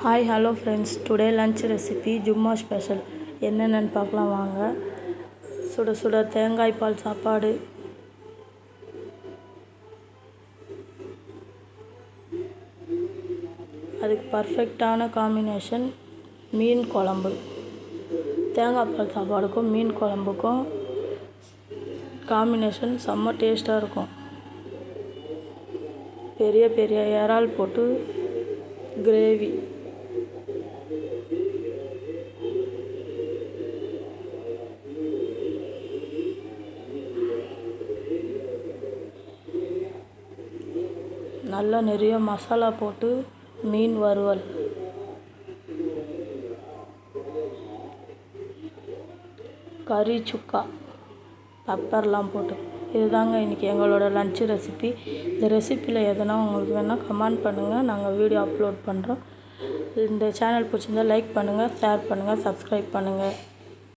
Hi hello friends, today lunch recipe Jumma special. என்னென்னு பார்க்கலாம் வாங்க. சுட சுட தேங்காய் பால் சாப்பாடு, அதுக்கு பர்ஃபெக்டான காம்பினேஷன் மீன் குழம்பு. தேங்காய் பால் சாப்பாடுக்கும் மீன் குழம்புக்கும் காம்பினேஷன் செம்ம டேஸ்ட்டாக இருக்கும். பெரிய பெரிய இறால் போட்டு கிரேவி, நல்லா நிறைய மசாலா போட்டு மீன் வறுவல், கறி சுக்கா, பெப்பர்லாம் போட்டு. இதுதாங்க இன்றைக்கி எங்களோட லன்ச் ரெசிபி. இந்த ரெசிப்பியில் எதனா உங்களுக்கு வேணால் கமெண்ட் பண்ணுங்கள், நாங்கள் வீடியோ அப்லோட் பண்ணுறோம். இந்த சேனல் பிடிச்சிருந்தால் லைக் பண்ணுங்கள், ஷேர் பண்ணுங்கள், சப்ஸ்கிரைப் பண்ணுங்கள்.